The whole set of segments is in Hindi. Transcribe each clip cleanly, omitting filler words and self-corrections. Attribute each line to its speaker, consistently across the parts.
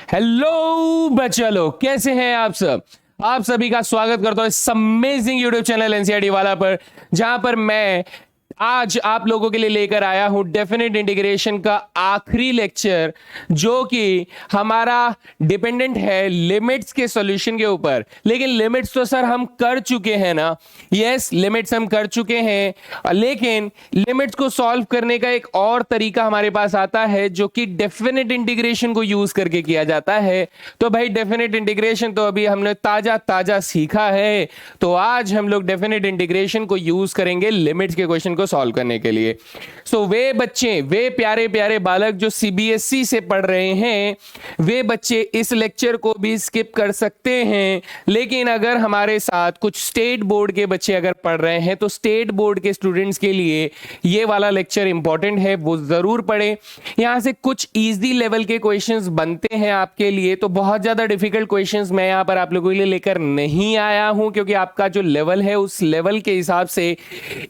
Speaker 1: हेलो बच्चा लोग, कैसे हैं आप सब। आप सभी का स्वागत करता हूं इस अमेजिंग यूट्यूब चैनल एनसीईआरटी वाला पर, जहां पर मैं आज आप लोगों के लिए लेकर आया हूं डेफिनेट इंटीग्रेशन का आखिरी लेक्चर, जो कि हमारा डिपेंडेंट है लिमिट्स के सॉल्यूशन के ऊपर। लेकिन लिमिट्स तो सर हम कर चुके हैं ना। यस, लिमिट्स हम कर चुके हैं, लेकिन लिमिट्स को सॉल्व करने का एक और तरीका हमारे पास आता है, जो कि डेफिनेट इंटीग्रेशन को यूज करके किया जाता है। तो भाई डेफिनेट इंटीग्रेशन तो अभी हमने ताजा ताजा सीखा है, तो आज हम लोग डेफिनेट इंटीग्रेशन को यूज करेंगे लिमिट्स के क्वेश्चन को सॉल्व करने के लिए। सो वे बच्चे, वे प्यारे प्यारे बालक जो सीबीएसई से पढ़ रहे हैं, वे बच्चे इस लेक्चर को भी स्किप कर सकते हैं। लेकिन अगर हमारे साथ कुछ स्टेट बोर्ड के बच्चे अगर पढ़ रहे हैं, तो स्टेट बोर्ड के स्टूडेंट्स के लिए ये वाला लेक्चर इंपॉर्टेंट है, वो जरूर पढ़ें। यहां से कुछ इजी लेवल के क्वेश्चंस बनते हैं आपके लिए, तो बहुत ज्यादा डिफिकल्ट क्वेश्चंस मैं यहां पर आप लोगों के लिए लेकर नहीं आया हूं, क्योंकि आपका जो लेवल है उस लेवल के हिसाब से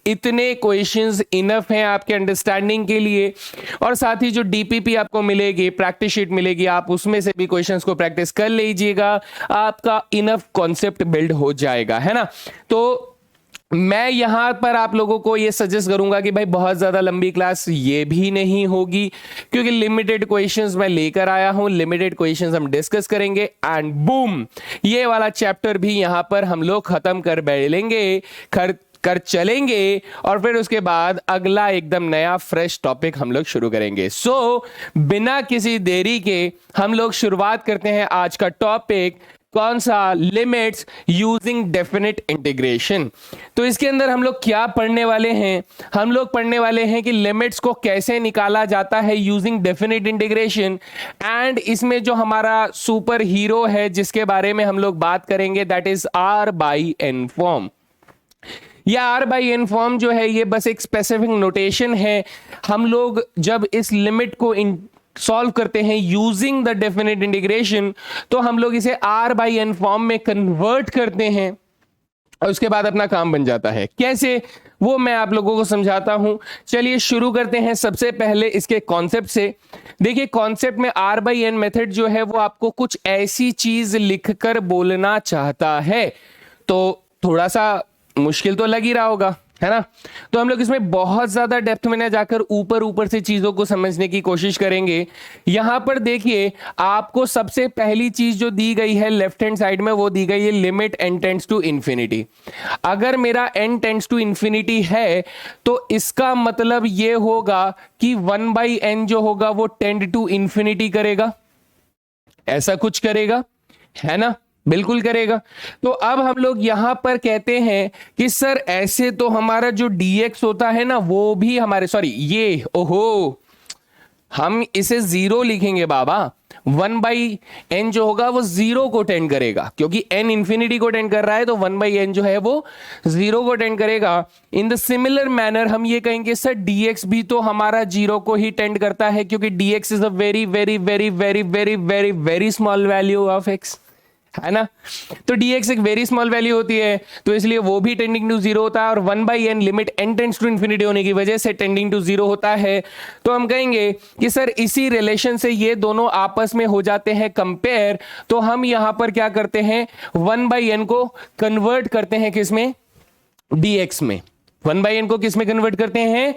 Speaker 1: इतने क्वेश्चंस इनफ हैं आपके अंडरस्टैंडिंग के लिए। और साथ ही जो डीपीपी आपको मिलेगी, प्रैक्टिस शीट मिलेगी, आप उसमें से भी क्वेश्चंस को प्रैक्टिस कर लीजिएगा, आपका इनफ कॉन्सेप्ट बिल्ड हो जाएगा, है ना। तो मैं यहां पर आप लोगों को ये सजेस्ट करूंगा कि भाई बहुत ज्यादा लंबी क्लास ये भी नहीं होगी, क्योंकि लिमिटेड क्वेश्चंस मैं लेकर आया हूं, लिमिटेड क्वेश्चंस हम डिस्कस करेंगे एंड बूम, ये वाला चैप्टर भी यहां पर हम लोग खत्म कर बैठेंगे, कर चलेंगे, और फिर उसके बाद अगला एकदम नया फ्रेश टॉपिक हम लोग शुरू करेंगे। सो बिना किसी देरी के हम लोग शुरुआत करते हैं आज का टॉपिक। कौन सा? Limits using definite integration. तो इसके अंदर हम लोग क्या पढ़ने वाले हैं? हम लोग पढ़ने वाले हैं कि लिमिट्स को कैसे निकाला जाता है यूजिंग डेफिनेट इंटीग्रेशन। एंड इसमें जो हमारा सुपर हीरो है जिसके बारे में हम लोग बात करेंगे, that is r by n form. या आर बाई एन फॉर्म जो है ये बस एक स्पेसिफिक नोटेशन है। हम लोग जब इस लिमिट को सॉल्व करते हैं यूजिंग द डेफिनेट इंटीग्रेशन, तो हम लोग इसे आर बाई एन फॉर्म में कन्वर्ट करते हैं और उसके बाद अपना काम बन जाता है। कैसे, वो मैं आप लोगों को समझाता हूं। चलिए शुरू करते हैं सबसे पहले इसके कॉन्सेप्ट से। देखिए, कॉन्सेप्ट में आर बाई एन मेथड जो है वो आपको कुछ ऐसी चीज लिखकर बोलना चाहता है, तो थोड़ा सा मुश्किल तो लग ही रहा होगा, है ना। तो हम लोग इसमें बहुत ज्यादा डेप्थ में ना जाकर ऊपर ऊपर से चीजों को समझने की कोशिश करेंगे। यहां पर देखिए, आपको सबसे पहली चीज जो दी गई है लेफ्ट हैंड साइड में, वो दी गई है limit n tends to infinity. अगर मेरा n टेंड्स टू इंफिनिटी है, तो इसका मतलब ये होगा कि 1/n जो होगा वो टेंड टू इंफिनिटी करेगा, ऐसा कुछ करेगा, है ना। बिल्कुल करेगा। तो अब हम लोग यहां पर कहते हैं कि सर ऐसे तो हमारा जो dx होता है ना, वो भी हमारे, सॉरी ये, ओहो, हम इसे जीरो लिखेंगे बाबा। 1/n जो होगा वो जीरो को टेंड करेगा, क्योंकि n इंफिनिटी को टेंड कर रहा है, तो 1/n जो है वो जीरो को टेंड करेगा। इन द सिमिलर मैनर हम ये कहेंगे सर dx भी तो हमारा जीरो को ही टेंड करता है, क्योंकि dx is a very very very very very very very small value of x, है ना। तो dx एक वेरी स्मॉल वैल्यू होती है, तो इसलिए वो भी टेंडिंग टू जीरो होता है, और 1/n limit n tends to infinity होने की वजह से टेंडिंग टू जीरो होता है। तो हम कहेंगे कि सर इसी रिलेशन से ये दोनों आपस में हो जाते हैं कंपेयर। तो हम यहां पर क्या करते हैं, 1/n को कन्वर्ट करते हैं किसमें? dx में। 1/n को किस में कन्वर्ट करते हैं?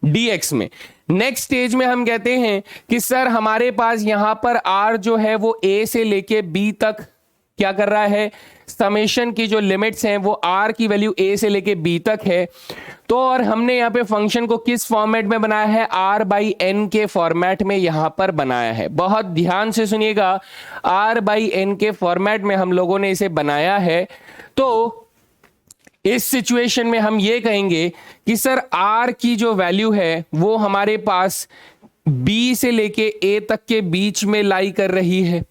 Speaker 1: dx में। नेक्स्ट स्टेज में हम कहते हैं कि सर हमारे पास यहां पर r जो है वो a से लेके b तक क्या कर रहा है, समेशन की जो लिमिट्स हैं वो r की वैल्यू a से लेके b तक है। तो और हमने यहाँ पे फंक्शन को किस फॉर्मेट में बनाया है? r बाई n के फॉर्मेट में यहां पर बनाया है। बहुत ध्यान से सुनिएगा, r बाई n के फॉर्मेट में हम लोगों ने इसे बनाया है। तो इस सिचुएशन में हम ये कहेंगे कि सर r की जो वैल्यू है वो हमारे पास b से लेके a तक के बीच में लाई कर रही है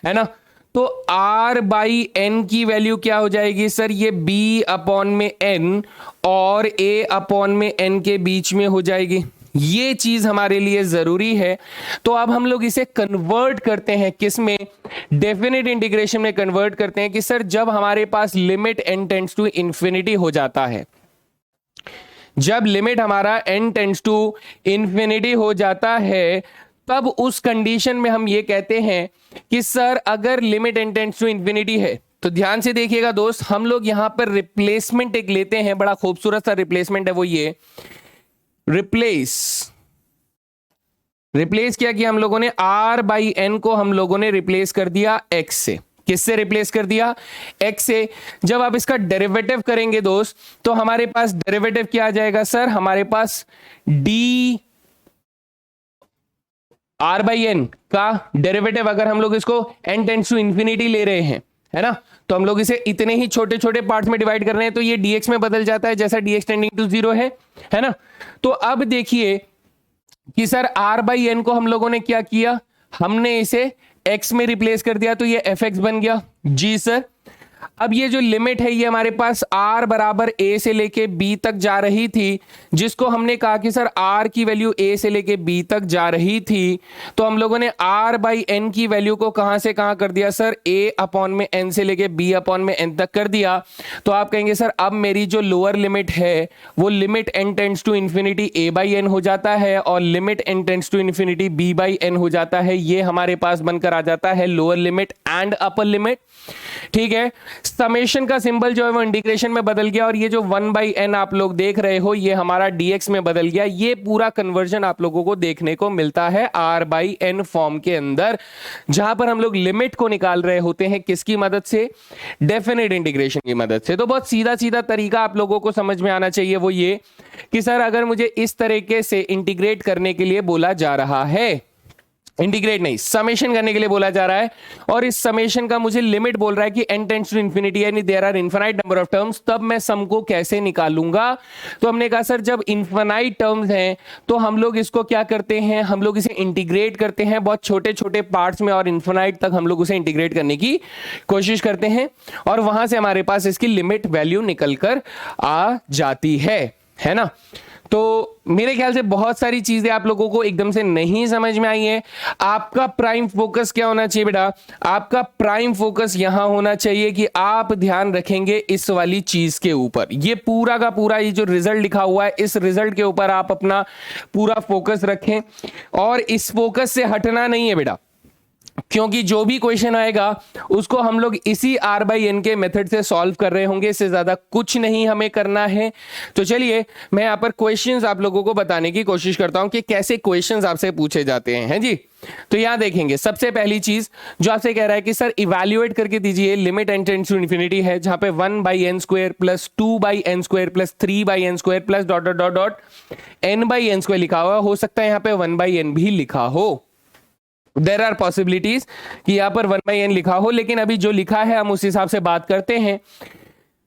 Speaker 1: ना। तो r बाई n की वैल्यू क्या हो जाएगी सर? ये b अपॉन में n और a अपॉन में n के बीच में हो जाएगी। ये चीज हमारे लिए जरूरी है। तो अब हम लोग इसे कन्वर्ट करते हैं किस में? डेफिनेट इंटीग्रेशन में कन्वर्ट करते हैं कि सर जब हमारे पास limit n tends to infinity हो जाता है, जब लिमिट हमारा n टेंड्स टू इंफिनिटी हो जाता है, तब उस कंडीशन में हम ये कहते हैं कि सर अगर limit n tends to infinity है तो ध्यान से देखिएगा दोस्त, हम लोग यहां पर रिप्लेसमेंट एक लेते हैं, बड़ा खूबसूरत सा रिप्लेसमेंट है, वो ये रिप्लेस क्या किया हम लोगों ने, r बाई एन को हम लोगों ने रिप्लेस कर दिया x से। किससे रिप्लेस कर दिया, x से। जब आप इसका डेरिवेटिव करेंगे दोस्त तो हमारे पास डेरिवेटिव क्या आ जाएगा सर, हमारे पास d r बाई एन का डेरिवेटिव, अगर हम लोग इसको n टेंड्स टू इंफिनिटी ले रहे हैं, है ना, तो हम लोग इसे इतने ही छोटे छोटे पार्ट्स में डिवाइड कर रहे हैं, तो ये dx में बदल जाता है जैसा dx टेंडिंग टू 0 है ना। तो अब देखिए कि सर r बाई एन को हम लोगों ने क्या किया, हमने इसे x में रिप्लेस कर दिया, तो ये fx बन गया। जी सर, अब ये जो लिमिट है ये हमारे पास r बराबर a से लेके b तक जा रही थी, जिसको हमने कहा कि सर r की वैल्यू a से लेके b तक जा रही थी, तो हम लोगों ने r बाई एन की वैल्यू को कहां से कहां कर दिया सर, a अपॉन में n से लेके b अपॉन में n तक कर दिया। तो आप कहेंगे सर अब मेरी जो लोअर लिमिट है वो limit n tends to infinity a by n हो जाता है और limit n tends to infinity b by n हो जाता है। ये हमारे पास बनकर आ जाता है lower limit and upper limit. ठीक है, समेशन का सिंबल जो है वो इंटीग्रेशन में बदल गया और ये जो 1 बाई एन आप लोग देख रहे हो ये हमारा dx में बदल गया। ये पूरा कन्वर्जन आप लोगों को देखने को मिलता है r बाई एन फॉर्म के अंदर, जहां पर हम लोग लिमिट को निकाल रहे होते हैं किसकी मदद से, डेफिनेट इंटीग्रेशन की मदद से। तो बहुत सीधा सीधा तरीका आप लोगों को समझ में आना चाहिए, वो ये कि सर अगर मुझे इस तरीके से इंटीग्रेट करने के लिए बोला जा रहा है, इंटीग्रेट नहीं समेशन करने के लिए बोला जा रहा है, और इस समेशन का मुझे लिमिट बोल रहा है कि n टेंड्स टू इंफिनिटी यानी there are infinite number of terms, तब मैं सम को कैसे निकालूंगा। तो हमने कहा सर जब इनफिनाइट टर्म्स हैं तो हम लोग इसको क्या करते हैं, हम लोग इसे इंटीग्रेट करते हैं बहुत छोटे छोटे पार्ट्स में और इनफिनाइट तक हम लोग उसे इंटीग्रेट करने की कोशिश करते हैं और वहां से हमारे पास इसकी लिमिट वैल्यू निकल कर आ जाती है ना। तो मेरे ख्याल से बहुत सारी चीजें आप लोगों को एकदम से नहीं समझ में आई है। आपका प्राइम फोकस क्या होना चाहिए बेटा, आपका प्राइम फोकस यहां होना चाहिए कि आप ध्यान रखेंगे इस वाली चीज के ऊपर। ये पूरा का पूरा ये जो रिजल्ट लिखा हुआ है इस रिजल्ट के ऊपर आप अपना पूरा फोकस रखें और इस फोकस से हटना नहीं है बेटा, क्योंकि जो भी क्वेश्चन आएगा उसको हम लोग इसी r बाई एन के मेथड से सॉल्व कर रहे होंगे, इससे ज्यादा कुछ नहीं हमें करना है। तो चलिए मैं यहां पर क्वेश्चंस आप लोगों को बताने की कोशिश करता हूं कि कैसे क्वेश्चंस आपसे पूछे जाते हैं जी। तो यहां देखेंगे सबसे पहली चीज जो आपसे कह रहा है कि सर इवैल्यूएट करके दीजिए limit n tends to infinity है जहां पे 1 by n square plus 2 by n square plus 3 by n square plus dot dot dot dot n by n square लिखा हुआ हो सकता है यहां पे 1 बाई एन भी लिखा हो, देयर आर पॉसिबिलिटीज कि यहां पर 1 बाई एन लिखा हो, लेकिन अभी जो लिखा है हम उस हिसाब से बात करते हैं।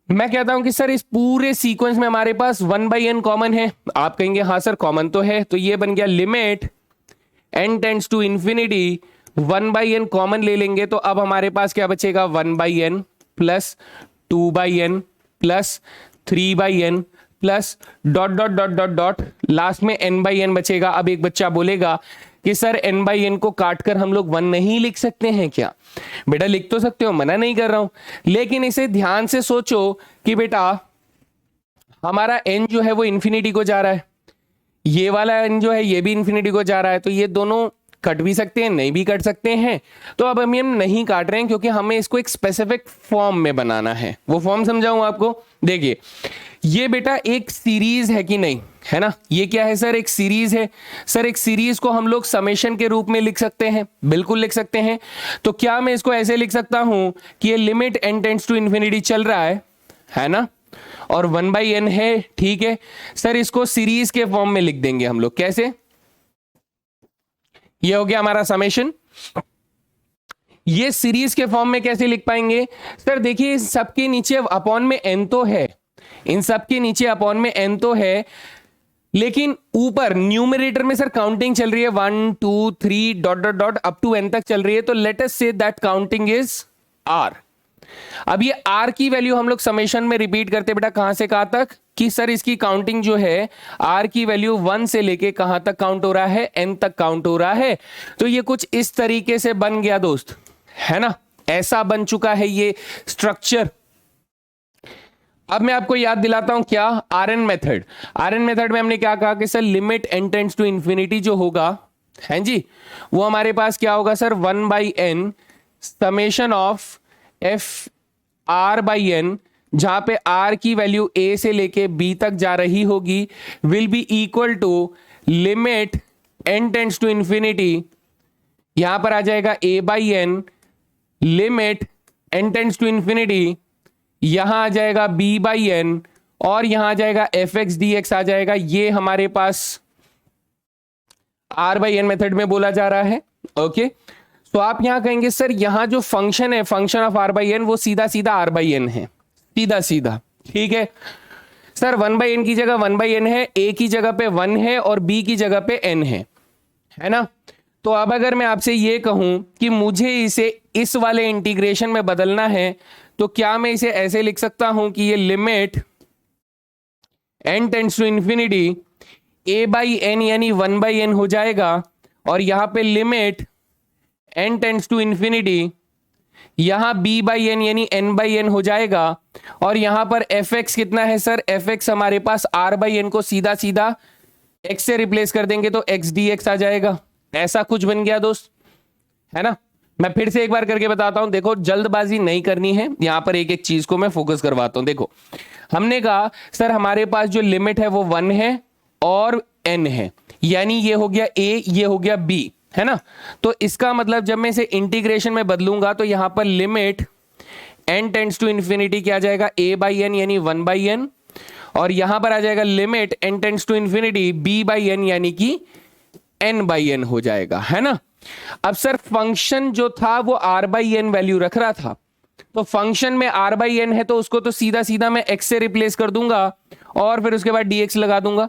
Speaker 1: मैं कहता हूं कि सर इस पूरे सीक्वेंस में हमारे पास 1 बाई एन कॉमन है, आप कहेंगे हाँ सर कॉमन तो है, तो ये बन गया limit n tends to infinity 1 by n common ले लेंगे तो अब हमारे पास क्या बचेगा 1 by n plus 2 by n plus 3 by n plus dot dot dot dot dot last में n बाई एन बचेगा। अब एक बच्चा बोलेगा कि सर n बाई एन को काटकर हम लोग 1 नहीं लिख सकते हैं क्या? बेटा लिख तो सकते हो, मना नहीं कर रहा हूं, लेकिन इसे ध्यान से सोचो कि बेटा हमारा n जो है वो इंफिनिटी को जा रहा है, ये वाला n जो है ये भी इंफिनिटी को जा रहा है, तो ये दोनों कट भी सकते हैं नहीं भी कट सकते हैं। तो अब हम नहीं काट रहे हैं क्योंकि हमें इसको एक स्पेसिफिक फॉर्म में बनाना है। वो फॉर्म समझाऊं आपको, देखिए ये बेटा एक सीरीज है कि नहीं, है ना, ये क्या है सर एक सीरीज है। सर एक सीरीज को हम लोग समेशन के रूप में लिख सकते हैं, बिल्कुल लिख सकते हैं। तो क्या मैं इसको ऐसे लिख सकता हूं कि ये limit n tends to infinity चल रहा है ना, और 1 बाई एन है, ठीक है सर, इसको सीरीज के फॉर्म में लिख देंगे हम लोग। कैसे? ये हो गया हमारा समेशन। ये सीरीज के फॉर्म में कैसे लिख पाएंगे सर? देखिए सबके नीचे अपॉन में n तो है, इन सबके नीचे अपॉन में n तो है, लेकिन ऊपर न्यूमरेटर में सर काउंटिंग चल रही है 1 2 3 dot dot dot up to n तक चल रही है, तो let us say that counting is r। अब ये r की वैल्यू हम लोग समेशन में रिपीट करते बेटा कहां से कहां तक, कि सर इसकी काउंटिंग जो है r की वैल्यू 1 से लेके कहां तक काउंट हो रहा है, n तक काउंट हो रहा है। तो ये कुछ इस तरीके से बन गया दोस्त, है ना, ऐसा बन चुका है ये स्ट्रक्चर। अब मैं आपको याद दिलाता हूं क्या, आरएन मेथड। आरएन मेथड में हमने क्या कहा कि sir limit n tends to infinity जो होगा, हैं जी, वो हमारे पास क्या होगा sir 1 by n summation of f r by n, जहां पे आर की वैल्यू ए से लेके बी तक जा रही होगी, will be equal to limit n tends to infinity, यहां पर आ जाएगा a by n, limit n tends to infinity, यहां आ जाएगा बी बाई एन, और यहां आ जाएगा एफ एक्स डी एक्स आ जाएगा। ये हमारे पास आर बाई एन मेथड में बोला जा रहा है। ओके, तो आप यहां कहेंगे सर यहां जो फंक्शन है, function of r by n, वो सीधा सीधा आर बाई एन है, सीधा सीधा। ठीक है सर, 1 बाई एन की जगह 1 बाई एन है, ए की जगह पे 1 है और बी की जगह पे एन है ना। तो अब अगर मैं आपसे ये कहूं कि मुझे इसे इस वाले इंटीग्रेशन में बदलना है, तो क्या मैं इसे ऐसे लिख सकता हूं कि ये limit n tends to infinity a by n यानी 1 बाई एन हो जाएगा, और यहां पे limit n tends to infinity, यहां बी बाई एन यानी एन बाई एन हो जाएगा, और यहां पर एफ एक्स कितना है सर, एफ एक्स हमारे पास आर बाई एन को सीधा सीधा एक्स से रिप्लेस कर देंगे तो एक्स डी एक्स आ जाएगा। ऐसा कुछ बन गया दोस्त, है ना। मैं फिर से एक बार करके बताता हूं, देखो जल्दबाजी नहीं करनी है, यहां पर एक एक चीज को मैं फोकस करवाता हूं। देखो हमने कहा सर हमारे पास जो लिमिट है वो 1 है और n है, यानी ये हो गया a, ये हो गया b, है ना। तो इसका मतलब जब मैं इसे इंटीग्रेशन में बदलूंगा तो यहां पर limit n tends to infinity क्या आ जाएगा, a बाई एन यानी 1 बाई एन, और यहां पर आ जाएगा limit n tends to infinity b by n यानी कि n बाई एन हो जाएगा, है ना। अब सर फंक्शन जो था वो r बाई एन वैल्यू रख रहा था, तो फंक्शन में r बाई एन है तो उसको तो सीधा सीधा मैं x से रिप्लेस कर दूंगा और फिर उसके बाद dx लगा दूंगा।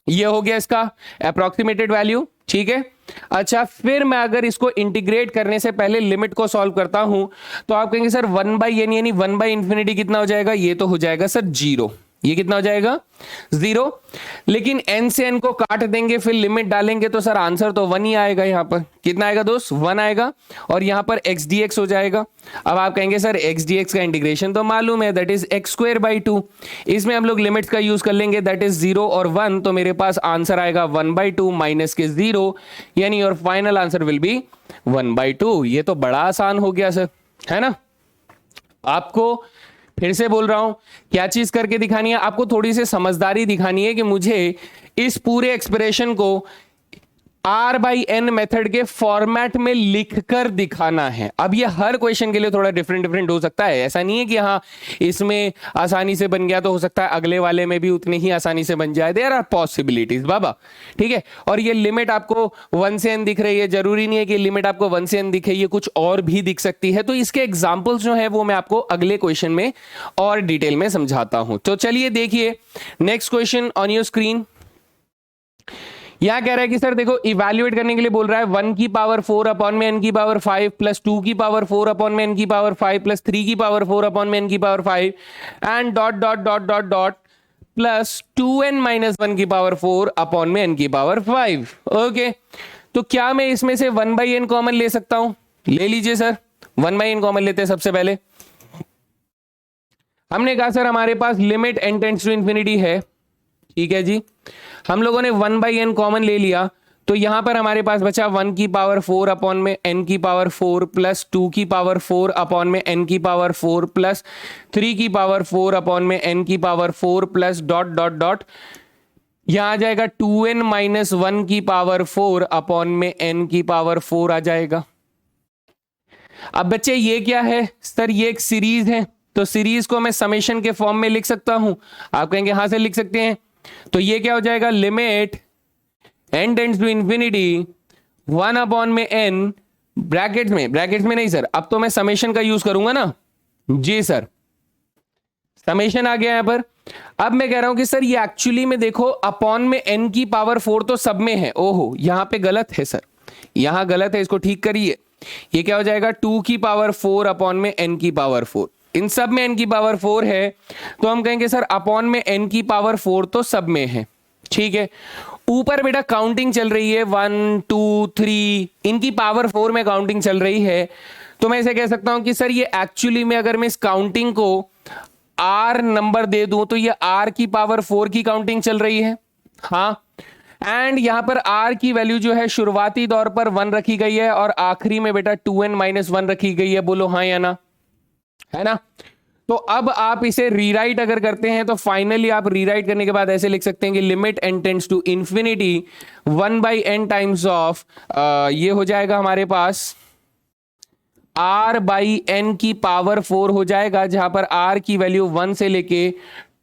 Speaker 1: ये हो गया इसका अप्रोक्सीमेटेड वैल्यू, ठीक है। अच्छा, फिर मैं अगर इसको इंटीग्रेट करने से पहले लिमिट को सॉल्व करता हूं तो आप कहेंगे सर 1 बाई एन यानी 1 बाई इंफिनिटी कितना हो जाएगा, ये तो हो जाएगा सर 0। ये कितना हो जाएगा 0, लेकिन n से n को काट देंगे फिर लिमिट डालेंगे तो सर आंसर तो 1 ही आएगा। यहां पर कितना आएगा दोस्त, 1 आएगा, और यहां पर x dx हो जाएगा। अब आप कहेंगे सर x dx का इंटीग्रेशन तो मालूम है, that is x square by 2, इसमें हम लोग लिमिट्स का यूज कर लेंगे, दैट इज 0 और 1, तो मेरे पास आंसर आएगा 1/2 माइनस के 0, यानी और फाइनल आंसर विल बी 1/2। ये तो बड़ा आसान हो गया सर, है ना। आपको फिर से बोल रहा हूं, क्या चीज करके दिखानी है, आपको थोड़ी सी समझदारी दिखानी है कि मुझे इस पूरे एक्सप्रेशन को r बाई एन मेथड के फॉर्मेट में लिखकर दिखाना है। अब ये हर क्वेश्चन के लिए थोड़ा डिफरेंट हो सकता है, ऐसा नहीं है कि हाँ इसमें आसानी से बन गया तो हो सकता है अगले वाले में भी उतनी ही आसानी से बन जाए, देयर आर पॉसिबिलिटीज बाबा, ठीक है। और ये लिमिट आपको 1 से n दिख रही है, जरूरी नहीं है कि लिमिट आपको 1 से n दिखे, ये कुछ और भी दिख सकती है। तो इसके एग्जाम्पल्स जो है वो मैं आपको अगले क्वेश्चन में और डिटेल में समझाता हूं। तो चलिए देखिए next question on your screen. यहां कह रहा है कि सर देखो इवैल्यूएट करने के लिए बोल रहा है 1 की पावर 4 अपॉन में n की पावर 5 प्लस 2 की पावर 4 अपॉन में n की पावर 5 प्लस 3 की पावर 4 अपॉन में n की power 5 and dot dot dot dot dot plus 2n minus 1 की पावर 4 अपॉन में n की पावर 5। ओके, तो क्या मैं इसमें से 1 बाई n कॉमन ले सकता हूं? ले लीजिए सर, 1 बाई n कॉमन लेते हैं। सबसे पहले हमने कहा सर हमारे पास limit n tends to infinity है, ठीक है जी। हम लोगों ने 1 बाई एन कॉमन ले लिया, तो यहां पर हमारे पास बचा 1 की पावर 4 अपॉन में n की पावर 4 प्लस 2 की पावर 4 अपॉन में n की पावर 4 प्लस 3 की पावर 4 अपॉन में n की power 4 plus dot dot dot, यहां आ जाएगा 2n माइनस 1 की पावर 4 अपॉन में n की पावर 4 आ जाएगा। अब बच्चे ये क्या है सर, ये एक सीरीज है, तो सीरीज को मैं समेशन के फॉर्म में लिख सकता हूं। आप कहेंगे हाँ से लिख सकते हैं, तो ये क्या हो जाएगा, limit n tends to infinity 1 upon में n, ब्रैकेट्स में नहीं सर, अब तो मैं समेशन का यूज करूंगा ना जी सर, समेशन आ गया यहां पर। अब मैं कह रहा हूं कि सर ये एक्चुअली में देखो अपॉन में n की पावर 4 तो सब में है, ओहो यहां पे गलत है सर, यहां गलत है, इसको ठीक करिए। ये क्या हो जाएगा 2 की पावर 4 अपॉन में n की पावर 4, इन सब में n की पावर 4 है, तो हम कहेंगे सर अपॉन में n की पावर 4 तो सब में है, ठीक है। ऊपर बेटा काउंटिंग चल रही है 1 2 3, इनकी पावर 4 में काउंटिंग चल रही है, तो मैं ऐसे कह सकता हूं कि सर ये एक्चुअली में अगर मैं इस काउंटिंग को r नंबर दे दूं तो ये r की पावर 4 की काउंटिंग चल रही है। हाँ, एंड यहां पर आर की वैल्यू जो है शुरुआती तौर पर 1 रखी गई है और आखिरी में बेटा 2n-1 रखी गई है। बोलो हाँ या ना, है ना। तो अब आप इसे रीराइट अगर करते हैं तो फाइनली आप रीराइट करने के बाद ऐसे लिख सकते हैं कि limit n tends to infinity 1/n times of ये हो जाएगा हमारे पास r/n की पावर 4 हो जाएगा, जहां पर r की वैल्यू 1 से लेके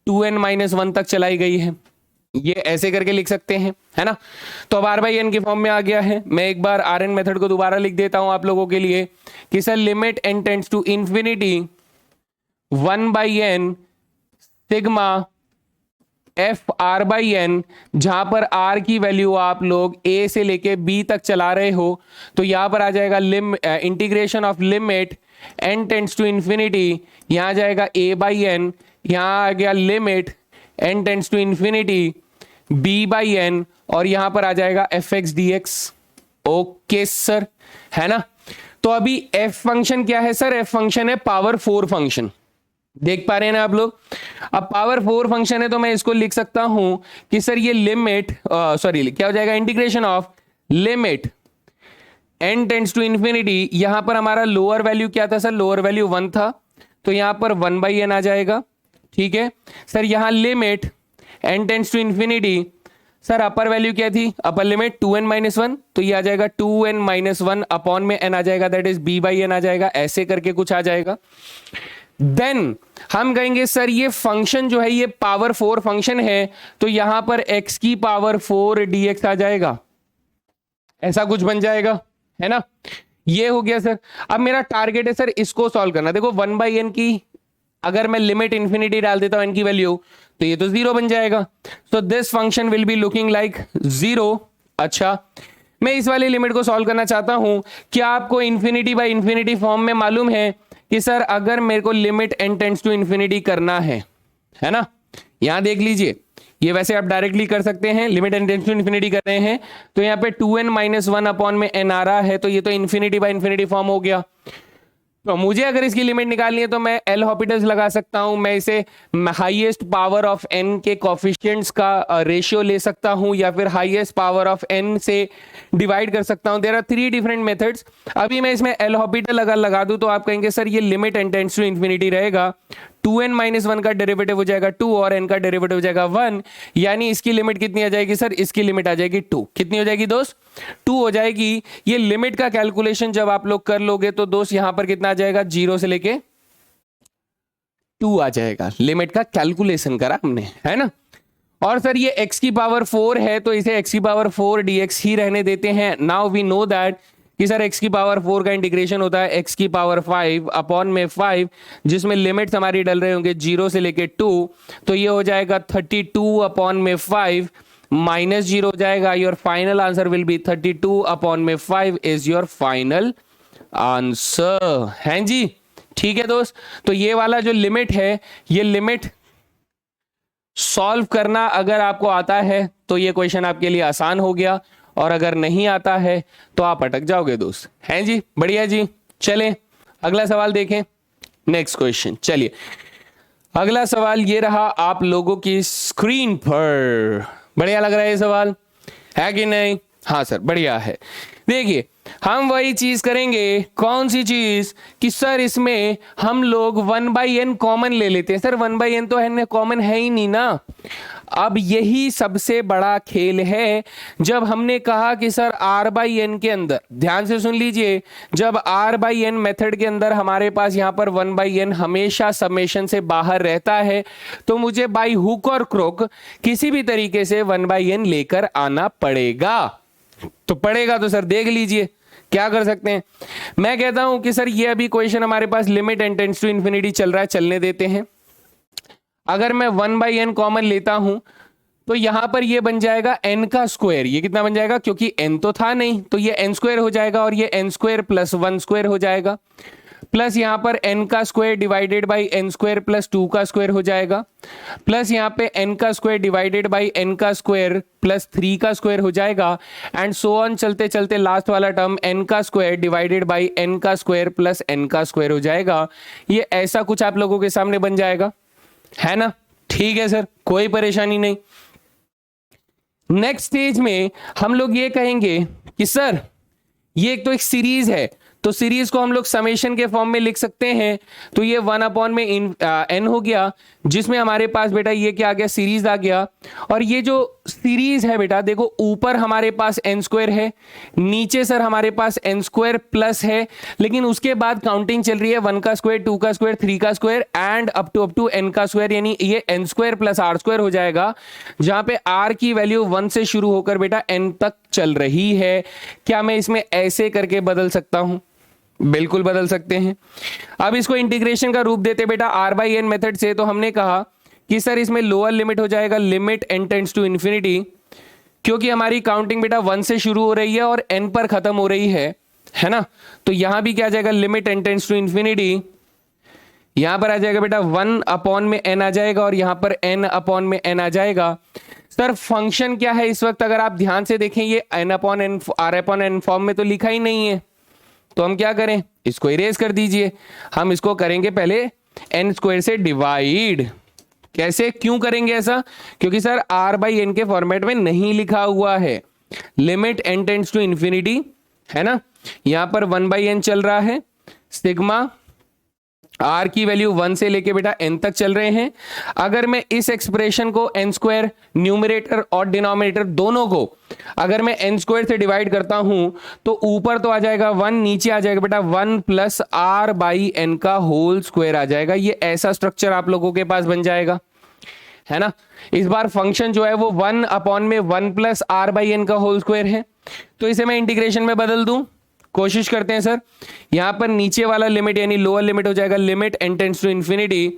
Speaker 1: 2n-1 तक चलाई गई है। ये ऐसे करके लिख सकते हैं, है ना। तो अब r/n के फॉर्म में आ गया है। मैं एक बार rn मेथड को दोबारा लिख देता हूं आप लोगों के लिए कि sir limit n tends to infinity 1/n sigma f r/n, जहां पर r की वैल्यू आप लोग a से लेके b तक चला रहे हो, तो यहां पर आ जाएगा integration of limit n tends to infinity, यहां आ जाएगा a/n, यहां आ गया limit n tends to infinity b/n, और यहां पर आ जाएगा fx dx। ओके सर, है ना। तो अभी f फंक्शन क्या है सर? f फंक्शन है पावर 4 फंक्शन। देख पा रहे हैं ना आप लोग? अब पावर 4 फंक्शन है तो मैं इसको लिख सकता हूं कि सर ये लिमिट सॉरी क्या हो जाएगा, integration of limit n tends to infinity, यहां पर हमारा लोअर वैल्यू क्या था सर? लोअर वैल्यू 1 था, तो यहां पर 1/n आ जाएगा। ठीक है सर, यहां limit n tends to infinity, sir upper value क्या थी? अपर लिमिट 2n-1, तो ये आ जाएगा 2n-1 अपॉन में n आ जाएगा, दैट इज b/n आ जाएगा। ऐसे करके कुछ आ जाएगा। देन हम कहेंगे सर ये फंक्शन जो है ये पावर 4 फंक्शन है, तो यहां पर x की पावर 4 dx आ जाएगा, ऐसा कुछ बन जाएगा, है ना। ये हो गया सर। अब मेरा टारगेट है सर इसको सॉल्व करना। देखो 1/n की अगर मैं लिमिट इंफिनिटी डाल देता हूं n की वैल्यू, तो ये तो 0 बन जाएगा। So this function will be looking like 0। अच्छा, मैं इस वाले लिमिट को सॉल्व करना चाहता हूं। क्या आपको इंफिनिटी बाय इंफिनिटी फॉर्म में मालूम है कि सर अगर मेरे को limit n tends to infinity करना है ना, यहां देख लीजिए, ये वैसे आप डायरेक्टली कर सकते हैं। Limit n tends to infinity कर रहे हैं तो यहाँ पे 2n-1 अपॉन में n आ रहा है, तो ये तो इंफिनिटी बाय इंफिनिटी फॉर्म हो गया। तो मुझे अगर इसकी लिमिट निकालनी है तो मैं एल हॉपिटल्स लगा सकता हूं। मैं इसे हाईएस्ट पावर ऑफ एन के कोफिशिएंट्स का रेशियो ले सकता हूं, या फिर हाईएस्ट पावर ऑफ एन से डिवाइड कर सकता हूं। There are 3 different methods. अभी मैं इसमें एल हॉपिटल अगर लगा दूं तो आप कहेंगे सर ये limit n tends to infinity रहेगा, 2n-1 का डेरिवेटिव हो जाएगा 2 और n का डेरिवेटिव हो जाएगा 1, यानी इसकी लिमिट कितनी आ जाएगी सर? इसकी लिमिट आ जाएगी 2। कितनी हो जाएगी दोस्त? 2 हो जाएगी। ये लिमिट का कैलकुलेशन जब आप लोग कर लोगे तो दोस्त यहां पर कितना आ जाएगा? 0 से लेके 2 आ जाएगा। लिमिट का कैलकुलेशन करा हमने, है ना। और सर ये x की पावर 4 है तो इसे x की पावर 4 dx ही रहने देते हैं। नाउ वी नो दैट कि सर x की पावर 4 का इंटीग्रेशन होता है x की पावर 5 अपॉन में 5, जिसमें लिमिट्स हमारी डल रहे होंगे 0 से लेके 2, तो ये हो जाएगा 32 अपॉन में 5 माइनस 0 हो जाएगा। Your final answer will be 32 upon में 5 इज योर फाइनल आंसर। हैं जी, ठीक है दोस्त। तो ये वाला जो लिमिट है, ये लिमिट सॉल्व करना अगर आपको आता है तो ये क्वेश्चन आपके लिए आसान हो गया, और अगर नहीं आता है तो आप अटक जाओगे दोस्त। हैं जी, बढ़िया जी। चलें अगला सवाल देखें, नेक्स्ट क्वेश्चन। चलिए अगला सवाल ये रहा आप लोगों की स्क्रीन पर। बढ़िया लग रहा है ये सवाल, है कि नहीं? हाँ सर बढ़िया है। देखिए हम वही चीज करेंगे, कौन सी चीज कि सर इसमें हम लोग 1/n कॉमन ले लेते हैं। सर 1/n तो है कॉमन है ही नहीं ना। अब यही सबसे बड़ा खेल है। जब हमने कहा कि सर r/n के अंदर, ध्यान से सुन लीजिए, जब r/n मेथड के अंदर हमारे पास यहां पर 1/n हमेशा समेशन से बाहर रहता है, तो मुझे बाई हुक और क्रोक किसी भी तरीके से 1/n लेकर आना पड़ेगा। तो पड़ेगा तो सर देख लीजिए क्या कर सकते हैं। मैं कहता हूं कि सर ये अभी क्वेश्चन हमारे पास limit n tends to infinity चल रहा है, चलने देते हैं। अगर मैं 1/n कॉमन लेता हूं तो यहां पर ये बन जाएगा n का स्क्वायर। ये कितना बन जाएगा? क्योंकि n तो था नहीं तो ये n स्क्वायर हो जाएगा, और ये n स्क्वायर प्लस 1 स्क्वायर हो जाएगा, प्लस यहां पर n का square divided by n square plus 2 का स्क्वायर हो जाएगा, प्लस यहां पे n का स्क्वायर डिवाइडेड बाई n का स्क्वायर प्लस 3 का स्क्वायर हो जाएगा, एंड सो ऑन चलते चलते लास्ट वाला टर्म n का स्क्वायर डिवाइडेड बाई n का स्क्वायर प्लस n का स्क्वायर हो जाएगा। ये ऐसा कुछ आप लोगों के सामने बन जाएगा, है ना। ठीक है सर, कोई परेशानी नहीं। नेक्स्ट स्टेज में हम लोग ये कहेंगे कि सर ये एक तो एक सीरीज है, तो सीरीज को हम लोग समेशन के फॉर्म में लिख सकते हैं। तो ये 1 में n हो गया, जिसमें हमारे पास बेटा ये क्या आ गया, सीरीज आ गया। और ये जो सीरीज है बेटा देखो, ऊपर हमारे पास n² है, नीचे सर हमारे पास n² प्लस है, लेकिन उसके बाद काउंटिंग चल रही है 1 का स्क्वायर, 2 का स्क्वायर, 3 का square and up to n का स्क्वायर, यानी ये n² प्लस r² हो जाएगा, जहां पे r की वैल्यू 1 से शुरू होकर बेटा n तक चल रही है। क्या मैं इसमें ऐसे करके बदल सकता हूं? बिल्कुल बदल सकते हैं। अब इसको इंटीग्रेशन का रूप देते बेटा r/n मेथड से, तो हमने कहा कि सर इसमें लोअर लिमिट हो जाएगा limit n tends to infinity, क्योंकि हमारी काउंटिंग बेटा 1 से शुरू हो रही है और n पर खत्म हो रही है ना। तो यहां भी क्या आ जाएगा, limit n tends to infinity, यहां पर आ जाएगा बेटा 1 में n आ जाएगा और यहां पर n आ जाएगा। सर फंक्शन क्या है इस वक्त, अगर आप ध्यान से देखें ये n/n r/n फॉर्म में तो लिखा ही नहीं है, तो हम क्या करें, इसको इरेज कर दीजिए। हम इसको करेंगे पहले n² से डिवाइड। कैसे, क्यों करेंगे ऐसा, क्योंकि सर r/n के फॉर्मेट में नहीं लिखा हुआ है, limit n tends to infinity है ना, यहां पर 1/n चल रहा है, सिग्मा r की वैल्यू 1 से लेके बेटा n तक चल रहे हैं। अगर मैं इस एक्सप्रेशन को n² न्यूमरेटर और डिनोमिनेटर दोनों को अगर मैं n² से डिवाइड करता हूं, तो ऊपर तो आ जाएगा 1, नीचे आ जाएगा बेटा 1 प्लस r/n का होल स्क्वायर आ जाएगा। ये ऐसा स्ट्रक्चर आप लोगों के पास बन जाएगा, है ना। इस बार फंक्शन जो है वो 1/1 प्लस r/n का होल स्क्वायर है, तो इसे मैं इंटीग्रेशन में बदल दूं, कोशिश करते हैं सर। यहां पर नीचे वाला लिमिट यानी लोअर लिमिट हो जाएगा limit n tends to infinity,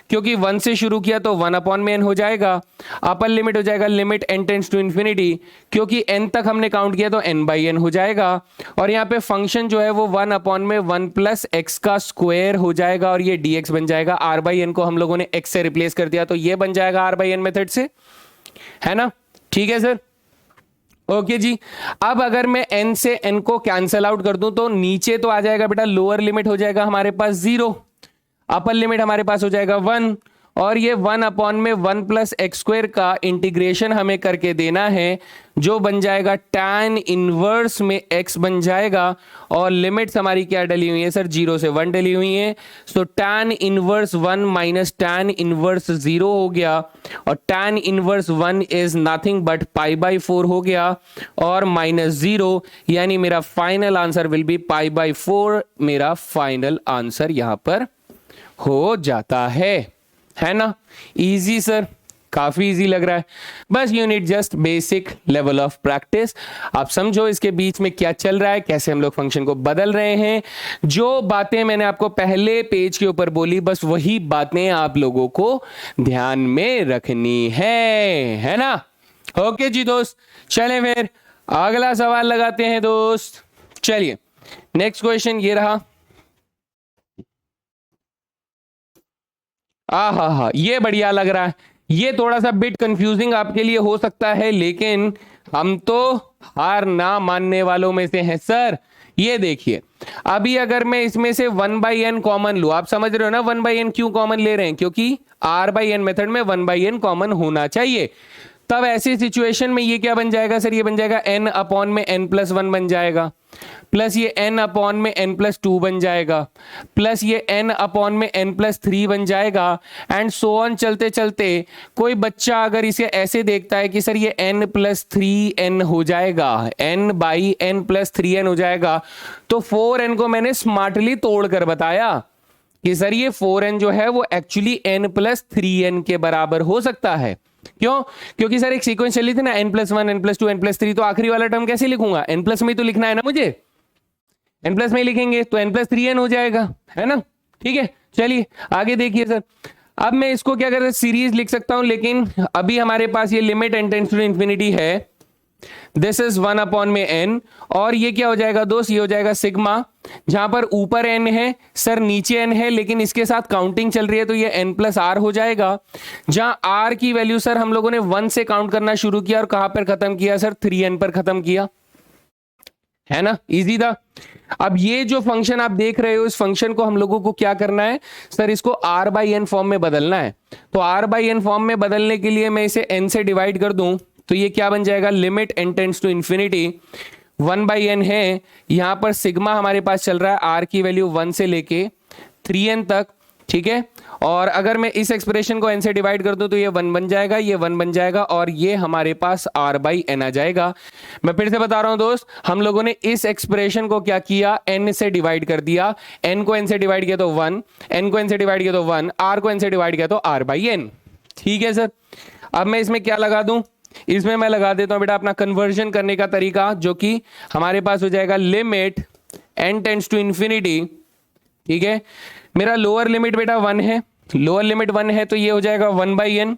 Speaker 1: क्योंकि 1 से शुरू किया तो 1/n हो जाएगा। अपर लिमिट हो जाएगा limit n tends to infinity, क्योंकि n तक हमने काउंट किया तो n/n हो जाएगा। और यहाँ पे फंक्शन जो है वो 1/1 प्लस x का स्क्वायर हो जाएगा और ये dx बन जाएगा। r/n को हम लोगों ने x से रिप्लेस कर दिया, तो ये बन जाएगा r/n मेथड से, है ना। ठीक है सर, ओके जी। अब अगर मैं n से n को कैंसल आउट कर दूं, तो नीचे तो आ जाएगा बेटा लोअर लिमिट हो जाएगा हमारे पास 0, अपर लिमिट हमारे पास हो जाएगा 1, और ये 1/1 प्लस x² का इंटीग्रेशन हमें करके देना है, जो बन जाएगा tan इनवर्स में x बन जाएगा। और लिमिट्स हमारी क्या डली हुई है सर, 0 से 1 डली हुई है, so tan inverse 1 minus tan inverse 0 हो गया, और tan inverse 1 is nothing but π/4 हो गया, और -0, यानी मेरा फाइनल आंसर विल बी π/4। मेरा फाइनल आंसर यहां पर हो जाता है ना। इजी सर, काफी इजी लग रहा है, बस you need just basic level of practice. आप समझो इसके बीच में क्या चल रहा है, कैसे हम लोग फंक्शन को बदल रहे हैं। जो बातें मैंने आपको पहले पेज के ऊपर बोली, बस वही बातें आप लोगों को ध्यान में रखनी है ना। ओके जी दोस्त, चलें फिर अगला सवाल लगाते हैं दोस्त। चलिए नेक्स्ट क्वेश्चन ये रहा। हा, ये बढ़िया लग रहा है। ये थोड़ा सा बिट कंफ्यूजिंग आपके लिए हो सकता है, लेकिन हम तो हार ना मानने वालों में से हैं सर। ये देखिए, अभी अगर मैं इसमें से 1/n कॉमन लूं, आप समझ रहे हो ना 1/n क्यों कॉमन ले रहे हैं, क्योंकि r/n मेथड में 1/n कॉमन होना चाहिए। तब ऐसी सिचुएशन में ये क्या बन जाएगा सर, ये बन जाएगा n/n+1 बन जाएगा, प्लस ये n/n+2 बन जाएगा, प्लस ये n/n+3 बन जाएगा, एंड सो ऑन चलते चलते कोई बच्चा अगर इसे ऐसे देखता है कि सर ये n+3n हो जाएगा, n/n+3n हो जाएगा, तो 4n को मैंने स्मार्टली तोड़ कर बताया कि सर ये 4n जो है वो एक्चुअली n+3n के बराबर हो सकता है। क्यों, क्योंकि सर एक सीक्वेंस चली थी ना, n+1 n+2 n+3, तो आखिरी वाला टर्म कैसे लिखूंगा, n+ में ही तो लिखना है ना मुझे, n+ में ही लिखेंगे तो n+3n हो जाएगा, है ना। ठीक है, चलिए आगे देखिए सर। अब मैं इसको क्या करता, सीरीज लिख सकता हूं, लेकिन अभी हमारे पास ये limit n tends to infinity है, दिस इज 1/n, और ये क्या हो जाएगा दोस्त, ये हो जाएगा सिग्मा, जहां पर ऊपर n है सर, नीचे n है, लेकिन इसके साथ काउंटिंग चल रही है तो ये n+r हो जाएगा, जहां r की वैल्यू सर हम लोगों ने 1 से काउंट करना शुरू किया और कहां पर खत्म किया सर, 3n पर खत्म किया, है ना। इजी था। अब ये जो फंक्शन आप देख रहे हो, इस फंक्शन को हम लोगों को क्या करना है सर, इसको r/n फॉर्म में बदलना है। तो r/n फॉर्म में बदलने के लिए मैं इसे n से डिवाइड कर दूं, तो ये क्या बन जाएगा, limit n tends to infinity 1/n है, यहां पर सिग्मा हमारे पास चल रहा है r की वैल्यू 1 से लेके 3n तक, ठीक है। और अगर मैं इस एक्सप्रेशन को n से डिवाइड कर दूं तो ये 1 बन जाएगा, ये 1 बन जाएगा और ये हमारे पास r/n आ जाएगा। मैं फिर से बता रहा हूं दोस्त, हम लोगों ने इस एक्सप्रेशन को क्या किया, n से डिवाइड कर दिया, n को n से डिवाइड किया तो 1, n को n से डिवाइड किया तो 1, r को n से डिवाइड किया तो r/n, ठीक है सर। अब मैं इसमें क्या लगा दूं, इसमें मैं लगा देता हूं बेटा अपना कन्वर्जन करने का तरीका, जो कि हमारे पास हो जाएगा limit n tends to infinity, ठीक है। मेरा लोअर लिमिट बेटा 1 है, लोअर लिमिट 1 है तो ये हो जाएगा 1/n,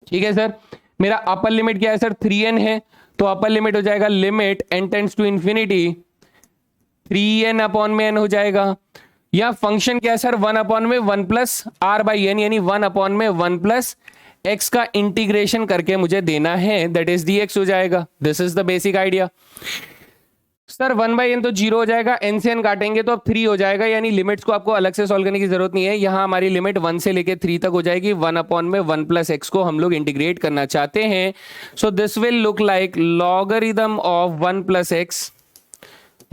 Speaker 1: ठीक है सर। मेरा अपर लिमिट क्या है सर, 3n है, तो अपर लिमिट हो जाएगा limit n tends to infinity 3n upon में n हो जाएगा। या फंक्शन क्या है सर, 1 अपॉन में 1 प्लस r/n, यानी 1 अपॉन में 1 प्लस x का इंटीग्रेशन करके मुझे देना है, दैट इज dx हो जाएगा। This is the basic idea. Sir 1/n तो 0 हो जाएगा, n से n काटेंगे तो अब 3 हो जाएगा, यानी लिमिट्स को आपको अलग से सॉल्व करने की जरूरत नहीं है। यहां हमारी लिमिट 1 से लेके 3 तक हो जाएगी, 1 अपॉन में 1 प्लस एक्स को हम लोग इंटीग्रेट करना चाहते हैं। So this will look like logarithm of 1 plus x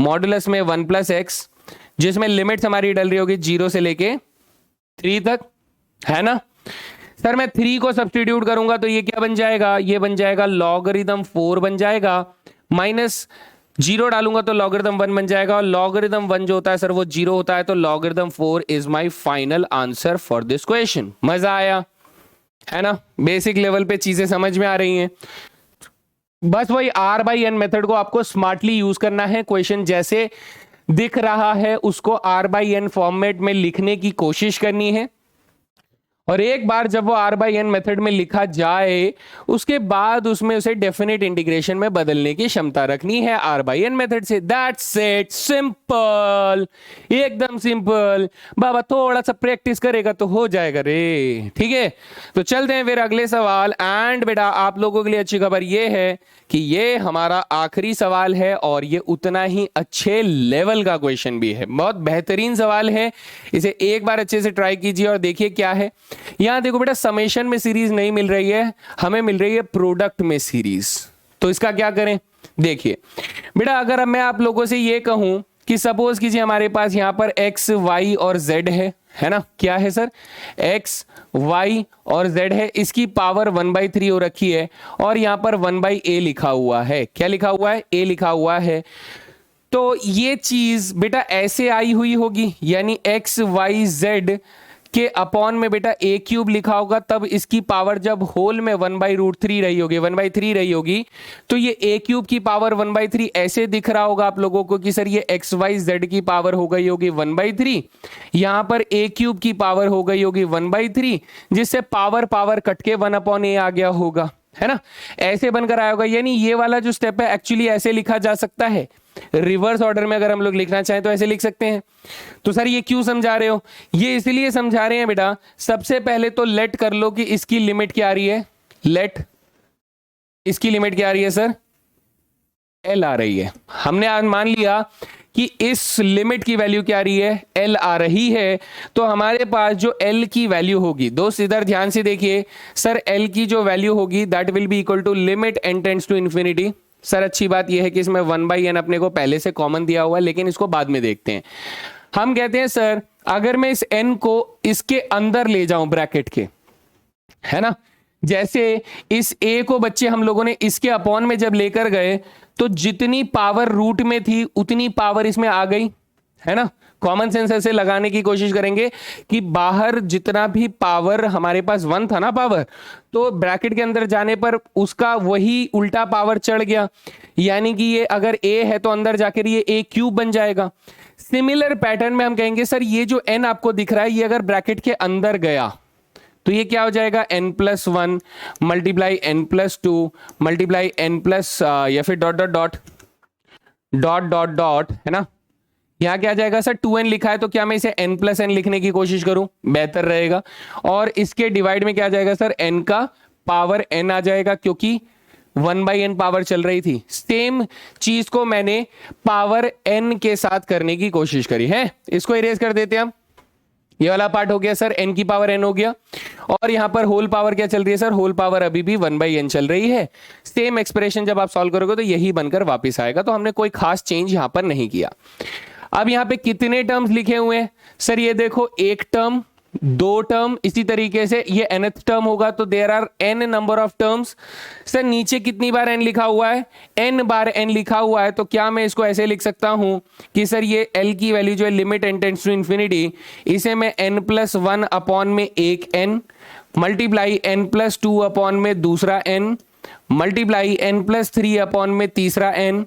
Speaker 1: modulus में 1 प्लस एक्स, जिसमें लिमिट्स हमारी डल रही होगी 0 से लेके 3 तक, है ना। सर मैं 3 को सब्स्टिट्यूट करूंगा तो ये क्या बन जाएगा, ये बन जाएगा लॉगरिदम 4 बन जाएगा, माइनस 0 डालूंगा तो लॉगरिदम 1 बन जाएगा, और लॉगरिदम 1 जो होता है सर वो 0 होता है, तो logarithm 4 is my final answer for this question. मजा आया है ना, बेसिक लेवल पे चीजें समझ में आ रही हैं। बस वही r/n मेथड को आपको स्मार्टली यूज करना है, क्वेश्चन जैसे दिख रहा है उसको r/n फॉर्मेट में लिखने की कोशिश करनी है, और एक बार जब वो r/n मेथड में लिखा जाए उसके बाद उसमें उसे डेफिनेट इंटीग्रेशन में बदलने की क्षमता रखनी है r/n मेथड से। दैट्स इट, सिंपल, एकदम सिंपल। बाबा थोड़ा सा प्रैक्टिस करेगा तो हो जाएगा रे, ठीक है। तो चलते हैं फिर अगले सवाल। एंड बेटा आप लोगों के लिए अच्छी खबर ये है कि ये हमारा आखिरी सवाल है, और ये उतना ही अच्छे लेवल का क्वेश्चन भी है, बहुत बेहतरीन सवाल है। इसे एक बार अच्छे से ट्राई कीजिए और देखिए क्या है। यहां देखो बेटा, समेशन में सीरीज नहीं मिल रही है, हमें मिल रही है प्रोडक्ट में सीरीज। तो इसका क्या करें, देखिए बेटा, अगर अब मैं आप लोगों से ये कहूं कि सपोज कीजिए हमारे पास यहां पर x, y और z है ना, क्या है सर, x, y और z है, इसकी पावर 1/3 हो रखी है, और यहां पर 1/a लिखा हुआ है। क्या लिखा हुआ है, a लिखा हुआ है। तो ये चीज बेटा ऐसे आई हुई होगी, यानी x, y, z के अपॉन में बेटा a³ लिखा होगा, तब इसकी पावर जब होल में 1/√3 रही होगी, 1/3 रही होगी, तो ये a³ की पावर 1/3 ऐसे दिख रहा होगा आप लोगों को कि सर ये x, y, z की पावर हो गई होगी 1/3, यहां पर a³ की पावर हो गई होगी 1/3, जिससे पावर पावर कट के 1/a आ गया होगा, है ना, ऐसे बनकर आया होगा। यानी ये वाला जो स्टेप है एक्चुअली ऐसे लिखा जा सकता है, रिवर्स ऑर्डर में अगर हम लोग लिखना चाहें तो ऐसे लिख सकते हैं। तो सर ये क्यों समझा रहे हो, ये इसलिए समझा रहे हैं बेटा, सबसे पहले तो लेट कर लो कि इसकी लिमिट क्या आ रही है, लेट इसकी लिमिट क्या आ रही है सर, एल आ रही है। हमने आज मान लिया कि इस लिमिट की वैल्यू क्या आ रही है, एल आ रही है, तो हमारे पास जो एल की वैल्यू होगी, दोस्त इधर ध्यान से देखिए, सर एल की जो वैल्यू होगी that will be equal to limit n tends to infinity. Sir अच्छी बात यह है कि इसमें 1/n अपने को पहले से कॉमन दिया हुआ है, लेकिन इसको बाद में देखते हैं। हम कहते हैं सर अगर मैं इस n को इसके अंदर ले जाऊं ब्रैकेट के, है ना, जैसे इस a को बच्चे हम लोगों ने इसके अपॉन में जब लेकर गए तो जितनी पावर रूट में थी उतनी पावर इसमें आ गई, है ना। कॉमन सेंस ऐसे लगाने की कोशिश करेंगे कि बाहर जितना भी पावर हमारे पास 1 था ना पावर, तो ब्रैकेट के अंदर जाने पर उसका वही उल्टा पावर चढ़ गया, यानी कि ये अगर a है तो अंदर जाकर ये a³ बन जाएगा। सिमिलर पैटर्न में हम कहेंगे सर ये जो n आपको दिख रहा है ये अगर ब्रैकेट के अंदर गया तो ये क्या हो जाएगा, n+1 multiply n+2 multiply n+ या फिर dot dot dot dot dot dot, है ना। यहां क्या आ जाएगा सर, 2n लिखा है तो क्या मैं इसे n+n लिखने की कोशिश करूं, बेहतर रहेगा। और इसके डिवाइड में क्या आ जाएगा सर, n का पावर n आ जाएगा, क्योंकि 1/n पावर चल रही थी। सेम चीज को मैंने पावर n के साथ करने की कोशिश करी है। इसको इरेज कर देते हैं हम, ये वाला पार्ट हो गया सर, n की पावर n हो गया, और यहां पर होल पावर क्या चल रही है सर, होल पावर अभी भी 1/n चल रही है। सेम एक्सप्रेशन जब आप सॉल्व करोगे तो यही बनकर वापस आएगा, तो हमने कोई खास चेंज यहां पर नहीं किया। अब यहां पे कितने टर्म्स लिखे हुए हैं सर, ये देखो एक टर्म, दो टर्म, इसी तरीके से ये nth टर्म होगा तो there are n number of terms. Sir नीचे कितनी बार n लिखा हुआ है, n बार n लिखा हुआ है, तो क्या मैं इसको ऐसे लिख सकता हूं कि सर ये l की वैल्यू जो है limit n tends to infinity, इसे मैं n+1 अपॉन में एक n मल्टीप्लाई n+2 अपॉन में दूसरा n मल्टीप्लाई n+3 अपॉन में तीसरा n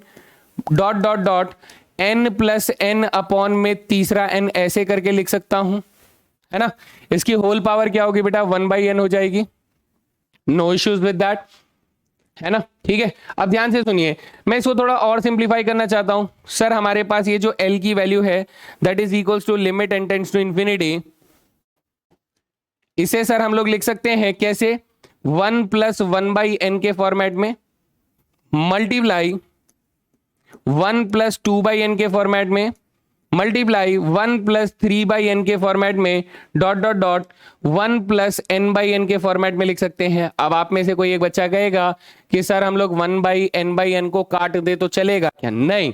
Speaker 1: dot dot dot n+n upon में तीसरा n ऐसे करके लिख सकता हूं, है ना। इसकी होल पावर क्या होगी बेटा, 1/n हो जाएगी, नो इश्यूज विद दैट, है ना। ठीक है, अब ध्यान से सुनिए, मैं इसको थोड़ा और सिंप्लीफाई करना चाहता हूं। सर हमारे पास ये जो l की वैल्यू है that is equals to limit n tends to infinity, इसे सर हम लोग लिख सकते हैं कैसे, 1+1/n के फॉर्मेट में मल्टीप्लाई 1+2/n के फॉर्मेट में मल्टीप्लाई 1+3/n के फॉर्मेट में डॉट डॉट डॉट 1+n/n के फॉर्मेट में लिख सकते हैं। अब आप में से कोई एक बच्चा कहेगा कि सर हम लोग 1/n/n को काट दे तो चलेगा क्या, नहीं,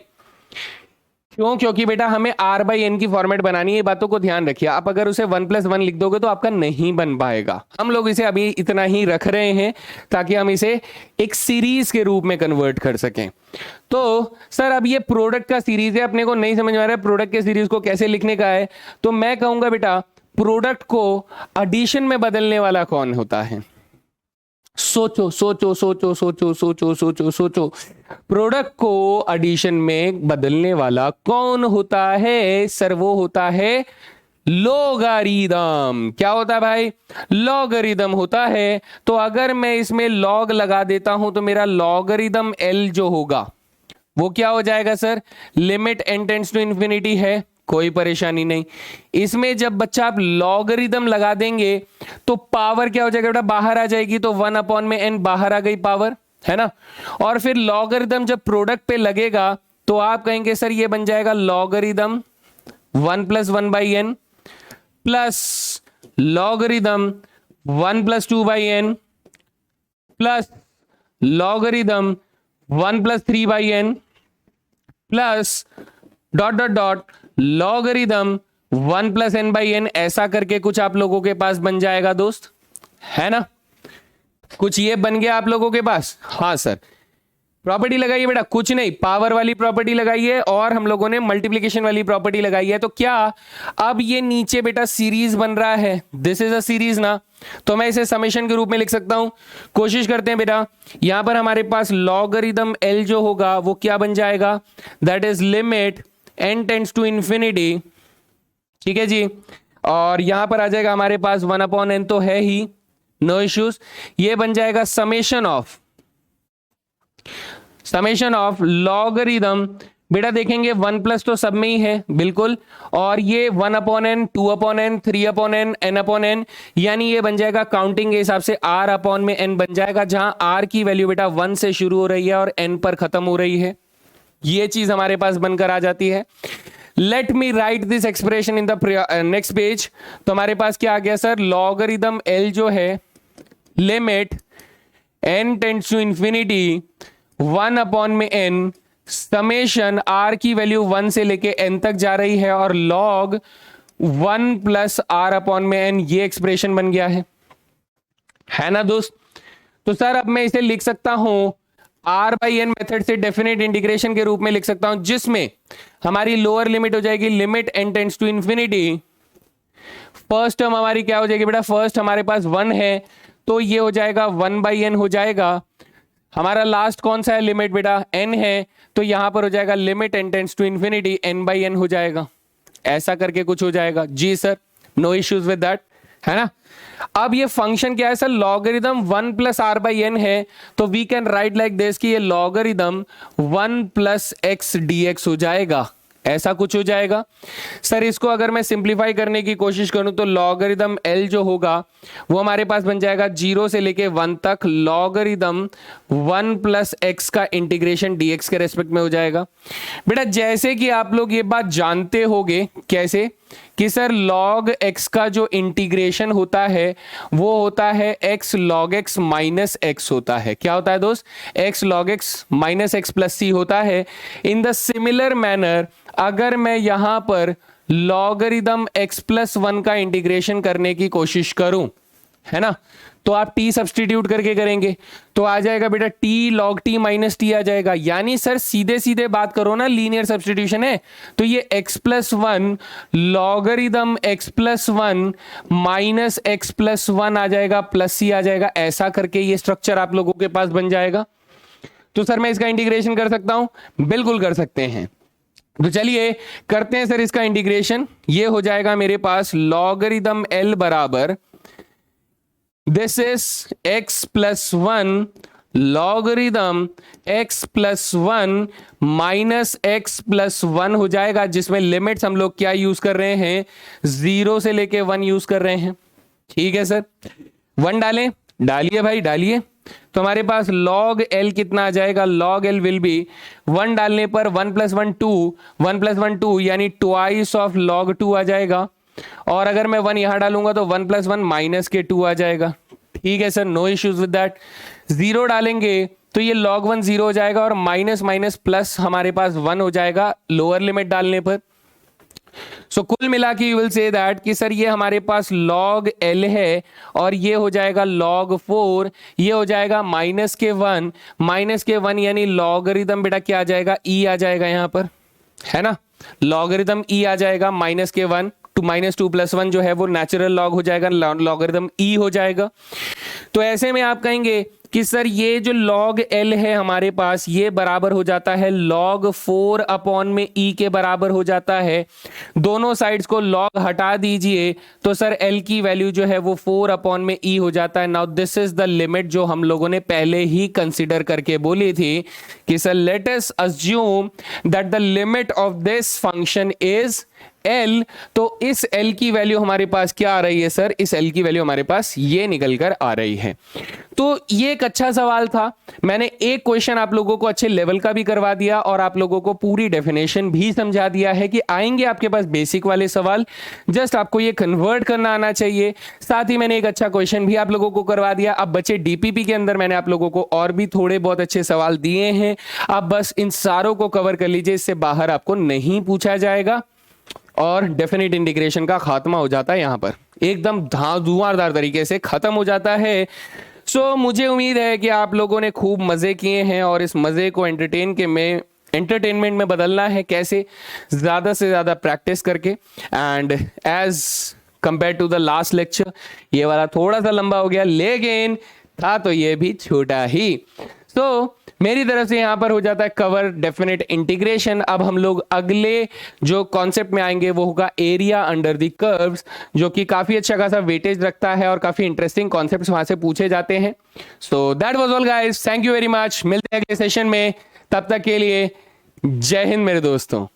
Speaker 1: क्यों, क्योंकि बेटा हमें r/n की फॉर्मेट बनानी है, ये बातों को ध्यान रखिए। आप अगर उसे 1+1 लिख दोगे तो आपका नहीं बन पाएगा। हम लोग इसे अभी इतना ही रख रहे हैं ताकि हम इसे एक सीरीज के रूप में कन्वर्ट कर सकें। तो सर अब ये प्रोडक्ट का सीरीज है, अपने को नहीं समझ में आ रहा है प्रोडक्ट के सीरीज को कैसे लिखने का है, तो मैं कहूंगा बेटा प्रोडक्ट को एडिशन में बदलने वाला कौन होता है, सोचो सोचो सोचो सोचो सोचो सोचो सोचो, प्रोडक्ट को एडिशन में बदलने वाला कौन होता है सर, वो होता है लॉगरिदम। क्या होता है भाई, लॉगरिदम होता है। तो अगर मैं इसमें लॉग लगा देता हूं तो मेरा लॉगरिदम l जो होगा वो क्या हो जाएगा sir, limit n tends to infinity है, कोई परेशानी नहीं। इसमें जब बच्चा आप लॉगरिदम लगा देंगे तो पावर क्या हो जाएगा बेटा, बाहर आ जाएगी, तो 1/n बाहर आ गई पावर, है ना। और फिर लॉगरिदम जब प्रोडक्ट पे लगेगा तो आप कहेंगे सर ये बन जाएगा logarithm 1+1/n plus logarithm 1+2/n plus logarithm 1+3/n plus dot dot dot logarithm 1+n/n, ऐसा करके कुछ आप लोगों के पास बन जाएगा दोस्त, है ना। कुछ ये बन गया आप लोगों के पास, हाँ सर। प्रॉपर्टी लगाइए बेटा, कुछ नहीं, पावर वाली प्रॉपर्टी लगाइए और हम लोगों ने मल्टीप्लिकेशन वाली प्रॉपर्टी लगाई है। तो क्या अब ये नीचे बेटा सीरीज बन रहा है, दिस इज अ सीरीज ना, तो मैं इसे समेशन के रूप में लिख सकता हूं। कोशिश करते हैं बेटा, यहां पर हमारे पास लॉगरिदम l जो होगा वो क्या बन जाएगा, that is limit n tends to infinity, ठीक है जी। और यहां पर आ जाएगा हमारे पास 1/n तो है ही, नो इश्यूज। ये बन जाएगा समेशन ऑफ लॉगरिदम, बेटा देखेंगे 1+ तो सब में ही है बिल्कुल, और ये 1/n 2/n 3/n n/n, यानी ये बन जाएगा काउंटिंग के हिसाब से r/n बन जाएगा, जहां r की वैल्यू बेटा 1 से शुरू हो रही है और n पर खत्म हो रही है। ये चीज हमारे पास बनकर आ जाती है। Let me right this expression in the next page. तो हमारे पास क्या आ गया सर, लॉगरिदम l जो है limit n tends to infinity 1/n summation r की वैल्यू 1 से लेके n तक जा रही है और log 1 + r/n, ये एक्सप्रेशन बन गया है ना दोस्त। तो सर अब मैं इसे लिख सकता हूं r/n मेथड से डेफिनेट इंटीग्रेशन के रूप में लिख सकता हूं, जिसमें हमारी लोअर लिमिट हो जाएगी limit n tends to infinity. First term हमारी क्या हो जाएगी बेटा, फर्स्ट हमारे पास 1 है तो ये हो जाएगा 1/n हो जाएगा। हमारा लास्ट कौन सा है लिमिट बेटा, n है, तो यहां पर हो जाएगा limit n tends to infinity n/n हो जाएगा, ऐसा करके कुछ हो जाएगा जी sir, no issues with that, है ना। अब ये फंक्शन क्या है सर, लॉगरिदम 1 + r/n है, तो we can write like this कि ये लॉगरिदम 1 + x dx हो जाएगा। ऐसा कुछ हो जाएगा। सर इसको अगर मैं सिंप्लीफाई करने की कोशिश करूं तो लॉगरिदम एल जो होगा वो हमारे पास बन जाएगा 0 से लेके 1 तक लॉगरिदम 1 प्लस एक्स का इंटीग्रेशन डीएक्स के रेस्पेक्ट में हो जाएगा। बेटा जैसे कि आप लोग ये बात जानते होंगे कैसे कि सर लॉग एक्स का जो इंटीग्रेशन होता है वो होता है x log x minus x होता है। क्या होता है दोस्त? X log x minus x plus c होता है। इन द सिमिलर मैनर अगर मैं यहां पर लॉगरिदम एक्स प्लस 1 का इंटीग्रेशन करने की कोशिश करूं, है ना, तो आप टी सब्सटीट्यूट करके करेंगे तो आ जाएगा बेटा t log t minus t आ जाएगा। यानी सर सीधे सीधे बात करो ना, लीनियर सब्सटीट्यूशन है तो ये x plus 1 logarithm x plus 1 minus x plus 1 आ जाएगा प्लस सी आ जाएगा। ऐसा करके ये स्ट्रक्चर आप लोगों के पास बन जाएगा। तो सर मैं इसका इंटीग्रेशन कर सकता हूं? बिल्कुल कर सकते हैं। तो चलिए करते हैं सर इसका इंटीग्रेशन। ये हो जाएगा मेरे पास लॉगरिदम एल बराबर this is x plus 1 logarithm x plus 1 minus x plus 1 हो जाएगा, जिसमें लिमिट्स हम लोग क्या यूज कर रहे हैं? 0 से लेके 1 यूज कर रहे हैं। ठीक है सर, 1 डालें, डालिए भाई डालिए। तो हमारे पास log L कितना आ जाएगा? log L विल बी 1 डालने पर 1 प्लस 1 2, 1 प्लस 1 2 यानी ट्वाइस ऑफ log 2 आ जाएगा। और अगर मैं 1 यहां डालूंगा तो 1 प्लस 1 माइनस के 2 आ जाएगा। ठीक है sir, no issues with that. 0 डालेंगे तो ये log 1 0 हो जाएगा और माइनस माइनस प्लस हमारे पास 1 हो जाएगा लोअर लिमिट डालने पर। सो कुल मिला के यू विल से दैट कि सर ये हमारे पास log L है और ये हो जाएगा log 4, ये हो जाएगा माइनस के 1 यानी लॉगरिदम बेटा क्या आ जाएगा? e आ जाएगा यहां पर, है ना, लॉगरिदम e आ जाएगा माइनस के 1 टू माइनस 2 प्लस 1 जो है वो नेचुरल लॉग हो जाएगा, लॉगरिदम e हो जाएगा। तो ऐसे में आप कहेंगे कि सर ये जो log L है हमारे पास ये बराबर हो जाता है log 4 अपॉन में e के बराबर हो जाता है। दोनों साइड्स को log हटा दीजिए तो सर L की वैल्यू जो है वो 4 अपॉन में e हो जाता है। Now this is the limit जो हम लोगों ने पहले ही कंसीडर करके बोली थी कि sir let us assume that the limit of this function is L। तो इस L की वैल्यू हमारे पास क्या आ रही है सर? इस L की वैल्यू हमारे पास ये निकल कर आ रही है। तो ये एक अच्छा सवाल था। मैंने एक क्वेश्चन आप लोगों को अच्छे लेवल का भी करवा दिया और आप लोगों को पूरी डेफिनेशन भी समझा दिया है कि आएंगे आपके पास बेसिक वाले सवाल, जस्ट आपको ये कन्वर्ट करना आना चाहिए। साथ ही मैंने एक अच्छा क्वेश्चन भी आप लोगों को करवा दिया। अब बच्चे डीपीपी के अंदर मैंने आप लोगों को और भी थोड़े बहुत अच्छे सवाल दिए हैं, आप बस इन सारों को कवर कर लीजिए, इससे बाहर आपको नहीं पूछा जाएगा और डेफिनेट इंटीग्रेशन का खात्मा हो जाता है, यहां पर एकदम धुआंधार तरीके से खत्म हो जाता है। सो मुझे उम्मीद है कि आप लोगों ने खूब मजे किए हैं और इस मजे को एंटरटेनमेंट में बदलना है कैसे? ज्यादा से ज्यादा प्रैक्टिस करके। And as compare to the last lecture ये वाला थोड़ा सा लंबा हो गया, लेकिन था तो ये भी छोटा ही। तो मेरी तरफ से यहां पर हो जाता है कवर डेफिनेट इंटीग्रेशन। अब हम लोग अगले जो कॉन्सेप्ट में आएंगे वो होगा एरिया अंडर द कर्व्स, जो कि काफी अच्छा खासा वेटेज रखता है और काफी इंटरेस्टिंग कॉन्सेप्ट्स वहां से पूछे जाते हैं। So that was all guys, thank you very much. मिलते हैं अगले सेशन में, तब तक के लिए जय हिंद मेरे दोस्तों।